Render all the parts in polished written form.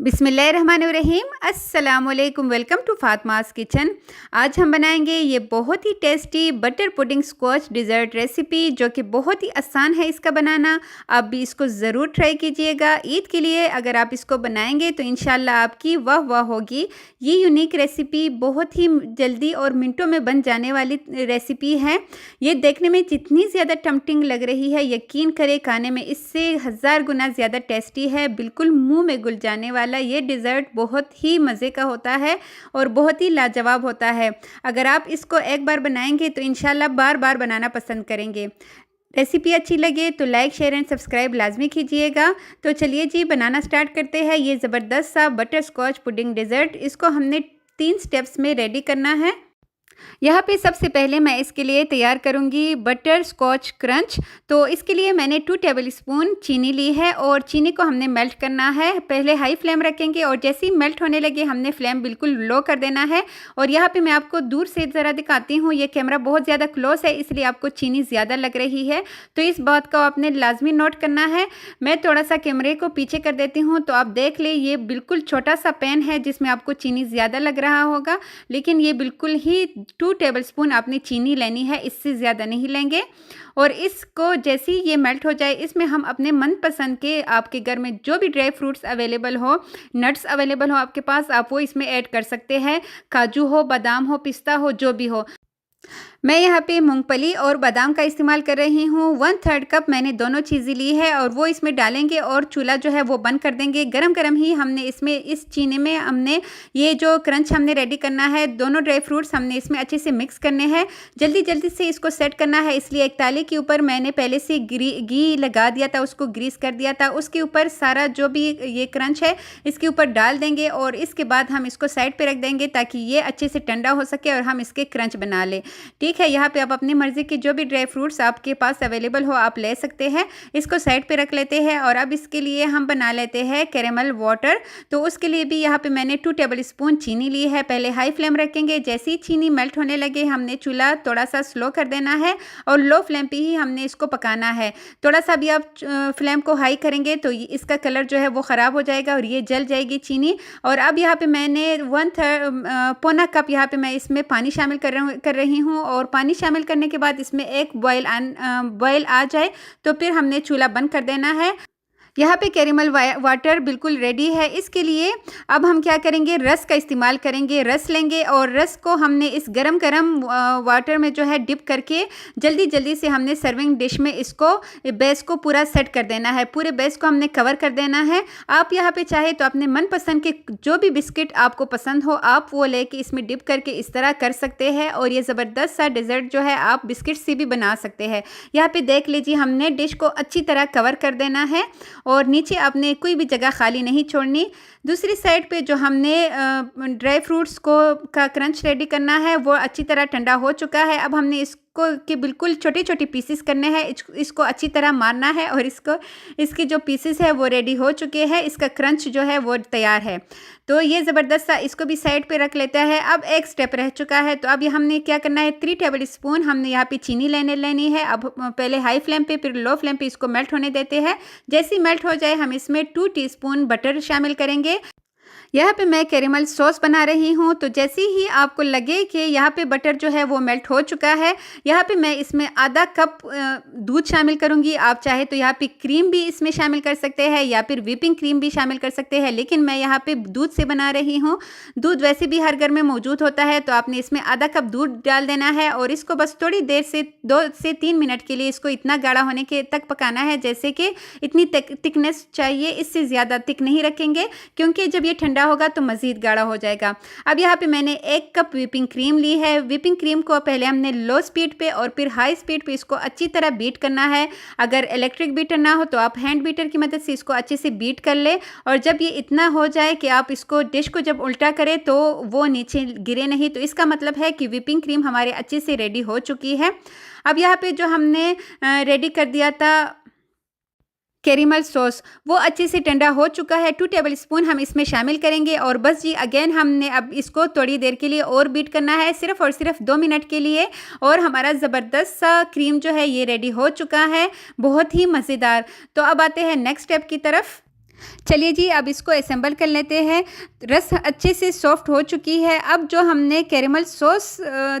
बिस्मिल्लाहिर्रहमानिर्रहीम। अस्सलामुअलैकुम। Welcome to Fatima's kitchen. आज हम बनाएंगे ये बहुत ही tasty butter pudding scotch dessert recipe, जो कि बहुत ही आसान है इसका बनाना। आप भी इसको ज़रूर ट्राई कीजिएगा। ईद के लिए अगर आप इसको बनाएंगे तो इंशाल्लाह आपकी वाह वाह होगी। ये यूनिक रेसिपी बहुत ही जल्दी और मिनटों में बन जाने वाली रेसिपी है। ये देखने में जितनी ज़्यादा टम्पटिंग लग रही है, यकीन करें खाने में इससे 1000 गुना ज़्यादा टेस्टी है। बिल्कुल मुंह में घुल जाने वाला ये डिज़र्ट बहुत ही मज़े का होता है और बहुत ही लाजवाब होता है। अगर आप इसको एक बार बनाएंगे तो इंशाल्लाह बार बार बनाना पसंद करेंगे। रेसिपी अच्छी लगे तो लाइक शेयर एंड सब्सक्राइब लाजमी कीजिएगा। तो चलिए जी, बनाना स्टार्ट करते हैं। ये ज़बरदस्त सा बटर स्कॉच पुडिंग डिज़र्ट, इसको हमने 3 स्टेप्स में रेडी करना है। यहाँ पे सबसे पहले मैं इसके लिए तैयार करूँगी बटर स्कॉच क्रंच। तो इसके लिए मैंने 2 टेबलस्पून चीनी ली है और चीनी को हमने मेल्ट करना है। पहले हाई फ्लेम रखेंगे और जैसे ही मेल्ट होने लगे हमने फ्लेम बिल्कुल लो कर देना है। और यहाँ पे मैं आपको दूर से ज़रा दिखाती हूँ, ये कैमरा बहुत ज़्यादा क्लोज है इसलिए आपको चीनी ज़्यादा लग रही है, तो इस बात को आपने लाजमी नोट करना है। मैं थोड़ा सा कैमरे को पीछे कर देती हूँ तो आप देख ले, ये बिल्कुल छोटा सा पैन है जिसमें आपको चीनी ज़्यादा लग रहा होगा, लेकिन ये बिल्कुल ही 2 टेबलस्पून आपने चीनी लेनी है, इससे ज़्यादा नहीं लेंगे। और इसको जैसे ही ये मेल्ट हो जाए, इसमें हम अपने मनपसंद के, आपके घर में जो भी ड्राई फ्रूट्स अवेलेबल हो, नट्स अवेलेबल हो आपके पास, आप वो इसमें ऐड कर सकते हैं। काजू हो, बादाम हो, पिस्ता हो, जो भी हो। मैं यहाँ पे मूंगफली और बादाम का इस्तेमाल कर रही हूँ। 1/3 कप मैंने दोनों चीज़ें ली है और वो इसमें डालेंगे और चूल्हा जो है वो बंद कर देंगे। गरम गरम ही हमने इसमें, इस चीनी में हमने ये जो क्रंच हमने रेडी करना है, दोनों ड्राई फ्रूट्स हमने इसमें अच्छे से मिक्स करने हैं। जल्दी जल्दी से इसको सेट करना है, इसलिए एक ताले के ऊपर मैंने पहले से घी लगा दिया था, उसको ग्रीस कर दिया था। उसके ऊपर सारा जो भी ये क्रंच है इसके ऊपर डाल देंगे और इसके बाद हम इसको साइड पर रख देंगे ताकि ये अच्छे से ठंडा हो सके और हम इसके क्रंच बना लें। ठीक है, यहाँ पे आप अपनी मर्ज़ी के जो भी ड्राई फ्रूट्स आपके पास अवेलेबल हो आप ले सकते हैं। इसको साइड पे रख लेते हैं और अब इसके लिए हम बना लेते हैं कैरेमल वाटर। तो उसके लिए भी यहाँ पे मैंने 2 टेबलस्पून चीनी ली है। पहले हाई फ्लेम रखेंगे, जैसे ही चीनी मेल्ट होने लगे हमने चूल्हा थोड़ा सा स्लो कर देना है और लो फ्लेम पे ही हमने इसको पकाना है। थोड़ा सा भी आप फ्लेम को हाई करेंगे तो इसका कलर जो है वो ख़राब हो जाएगा और ये जल जाएगी चीनी। और अब यहाँ पे मैंने 1/3 कप यहाँ पे मैं इसमें पानी शामिल कर रही हूँ और पानी शामिल करने के बाद इसमें एक बॉयल आ जाए तो फिर हमने चूल्हा बंद कर देना है। यहाँ पे कैरेमल वाटर बिल्कुल रेडी है। इसके लिए अब हम क्या करेंगे, रस का इस्तेमाल करेंगे। रस लेंगे और रस को हमने इस गरम वाटर में जो है डिप करके जल्दी जल्दी से हमने सर्विंग डिश में इसको बेस को पूरा सेट कर देना है। पूरे बेस को हमने कवर कर देना है। आप यहाँ पे चाहे तो अपने मनपसंद के जो भी बिस्किट आपको पसंद हो आप वो लेके इसमें डिप करके इस तरह कर सकते हैं और ये ज़बरदस्त सा डिज़र्ट जो है आप बिस्किट से भी बना सकते हैं। यहाँ पे देख लीजिए, हमने डिश को अच्छी तरह कवर कर देना है और नीचे आपने कोई भी जगह खाली नहीं छोड़नी। दूसरी साइड पे जो हमने ड्राई फ्रूट्स का क्रंच रेडी करना है वो अच्छी तरह ठंडा हो चुका है। अब हमने इसको के बिल्कुल छोटे छोटे पीसेस करने हैं, इसको अच्छी तरह मारना है और इसके जो पीसेस है वो रेडी हो चुके हैं। इसका क्रंच जो है वो तैयार है। तो ये ज़बरदस्त सा, इसको भी साइड पे रख लेता है। अब एक स्टेप रह चुका है, तो अब ये हमने क्या करना है, 3 टेबलस्पून हमने यहाँ पे चीनी लेनी है। अब पहले हाई फ्लेम पे फिर लो फ्लेम पे इसको मेल्ट होने देते हैं। जैसे ही मेल्ट हो जाए हम इसमें 2 टीस्पून बटर शामिल करेंगे। यहाँ पे मैं कैरेमल सॉस बना रही हूँ। तो जैसे ही आपको लगे कि यहाँ पे बटर जो है वो मेल्ट हो चुका है, यहाँ पे मैं इसमें आधा कप दूध शामिल करूँगी। आप चाहे तो यहाँ पे क्रीम भी इसमें शामिल कर सकते हैं या फिर व्हिपिंग क्रीम भी शामिल कर सकते हैं, लेकिन मैं यहाँ पे दूध से बना रही हूँ। दूध वैसे भी हर घर में मौजूद होता है, तो आपने इसमें आधा कप दूध डाल देना है और इसको बस थोड़ी देर से 2 से 3 मिनट के लिए इसको इतना गाढ़ा होने के तक पकाना है, जैसे कि इतनी थिकनेस चाहिए। इससे ज़्यादा थिक नहीं रखेंगे क्योंकि जब ये ठंडा होगा तो मज़ीद गाढ़ा हो जाएगा। अब यहाँ पे मैंने 1 कप व्हिपिंग क्रीम ली है। व्हिपिंग क्रीम को पहले हमने लो स्पीड पे और फिर हाई स्पीड पे इसको अच्छी तरह बीट करना है। अगर इलेक्ट्रिक बीटर ना हो तो आप हैंड बीटर की मदद से इसको अच्छे से बीट कर ले। और जब ये इतना हो जाए कि आप इसको डिश को जब उल्टा करें तो वो नीचे गिरे नहीं, तो इसका मतलब है कि व्हिपिंग क्रीम हमारे अच्छे से रेडी हो चुकी है। अब यहाँ पे जो हमने रेडी कर दिया था कैरेमल सॉस, वो अच्छे से ठंडा हो चुका है। 2 टेबलस्पून हम इसमें शामिल करेंगे और बस जी अगेन हमने अब इसको थोड़ी देर के लिए और बीट करना है, सिर्फ और सिर्फ 2 मिनट के लिए। और हमारा ज़बरदस्त सा क्रीम जो है ये रेडी हो चुका है, बहुत ही मज़ेदार। तो अब आते हैं नेक्स्ट स्टेप की तरफ। चलिए जी, अब इसको असेंबल कर लेते हैं। रस अच्छे से सॉफ्ट हो चुकी है। अब जो हमने कैरेमल सॉस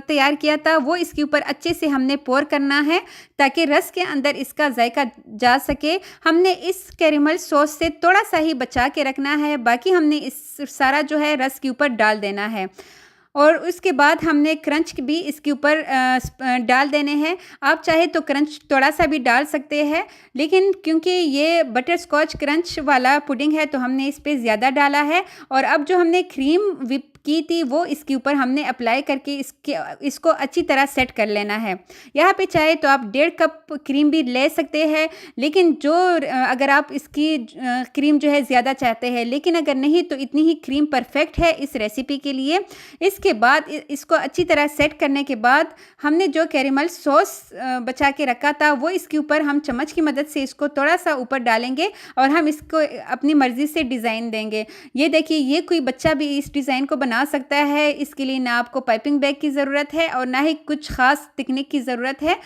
तैयार किया था वो इसके ऊपर अच्छे से हमने पोर करना है ताकि रस के अंदर इसका जायका जा सके। हमने इस कैरेमल सॉस से थोड़ा सा ही बचा के रखना है, बाकी हमने इस सारा जो है रस के ऊपर डाल देना है। और उसके बाद हमने क्रंच भी इसके ऊपर डाल देने हैं। आप चाहे तो क्रंच थोड़ा सा भी डाल सकते हैं, लेकिन क्योंकि ये बटर स्कॉच क्रंच वाला पुडिंग है तो हमने इस पे ज़्यादा डाला है। और अब जो हमने क्रीम विप की थी वो इसके ऊपर हमने अप्लाई करके इसको अच्छी तरह सेट कर लेना है। यहाँ पे चाहे तो आप 1.5 कप क्रीम भी ले सकते हैं, लेकिन अगर आप इसकी क्रीम जो है ज़्यादा चाहते हैं, लेकिन अगर नहीं तो इतनी ही क्रीम परफेक्ट है इस रेसिपी के लिए। इसके बाद इसको अच्छी तरह सेट करने के बाद हमने जो कैरेमल सॉस बचा के रखा था वो इसके ऊपर हम चम्मच की मदद से इसको थोड़ा सा ऊपर डालेंगे और हम इसको अपनी मर्ज़ी से डिज़ाइन देंगे। ये देखिए, ये कोई बच्चा भी इस डिज़ाइन को बना सकता है। इसके लिए ना आपको पाइपिंग बैग की ज़रूरत है और ना ही कुछ ख़ास तकनीक की ज़रूरत है।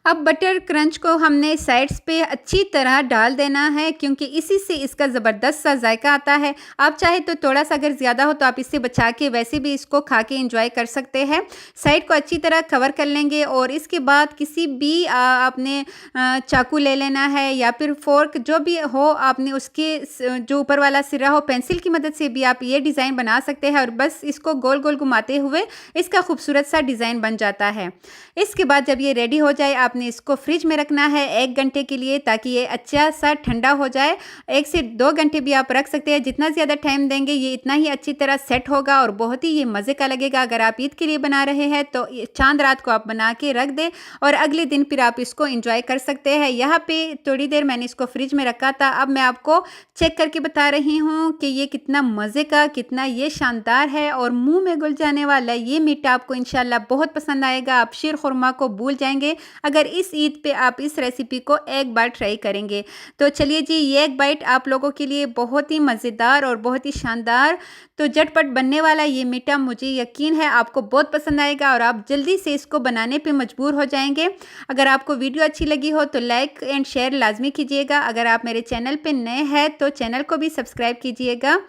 अब बटर क्रंच को हमने साइड्स पे अच्छी तरह डाल देना है, क्योंकि इसी से इसका ज़बरदस्त सा जायका आता है। आप चाहे तो थोड़ा सा अगर ज़्यादा हो तो आप इससे बचा के वैसे भी इसको खा के इंजॉय कर सकते हैं। साइड को अच्छी तरह कवर कर लेंगे और इसके बाद किसी भी आपने चाकू ले लेना है या फिर फोर्क, जो भी हो आपने उसके जो ऊपर वाला सिरा हो पेंसिल की मदद से भी आप ये डिज़ाइन बना सकते हैं और बस इसको गोल गोल घुमाते हुए इसका खूबसूरत सा डिज़ाइन बन जाता है। इसके बाद जब ये रेडी हो जाए आपने इसको फ्रिज में रखना है 1 घंटे के लिए, ताकि ये अच्छा सा ठंडा हो जाए। 1 से 2 घंटे भी आप रख सकते हैं। जितना ज़्यादा टाइम देंगे ये इतना ही अच्छी तरह सेट होगा और बहुत ही ये मज़े का लगेगा। अगर आप ईद के लिए बना रहे हैं तो चांद रात को आप बना के रख दें और अगले दिन फिर आप इसको इंजॉय कर सकते हैं। यहाँ पे थोड़ी देर मैंने इसको फ्रिज में रखा था। अब मैं आपको चेक करके बता रही हूँ कि ये कितना मज़े का, कितना ये शानदार है और मुँह में घुल जाने वाला। ये मीठा आपको इंशाल्लाह बहुत पसंद आएगा। आप शीर खुरमा को भूल जाएंगे अगर इस ईद पे आप इस रेसिपी को एक बार ट्राई करेंगे। तो चलिए जी, ये एक बाइट आप लोगों के लिए बहुत ही मज़ेदार और बहुत ही शानदार तो झटपट बनने वाला ये मीठा मुझे यकीन है आपको बहुत पसंद आएगा और आप जल्दी से इसको बनाने पे मजबूर हो जाएंगे। अगर आपको वीडियो अच्छी लगी हो तो लाइक एंड शेयर लाजमी कीजिएगा। अगर आप मेरे चैनल पे नए हैं तो चैनल को भी सब्सक्राइब कीजिएगा।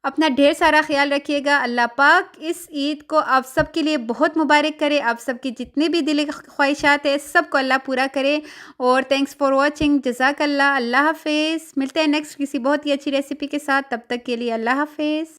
अपना ढेर सारा ख्याल रखिएगा। अल्लाह पाक इस ईद को आप सबके लिए बहुत मुबारक करे। आप सबकी जितनी भी दिली ख्वाहिशात है सबको अल्लाह पूरा करे। और थैंक्स फॉर वॉचिंग। जज़ाकल्लाह। अल्लाह हाफ़िज़। मिलते हैं नेक्स्ट किसी बहुत ही अच्छी रेसिपी के साथ। तब तक के लिए अल्लाह हाफ़िज़।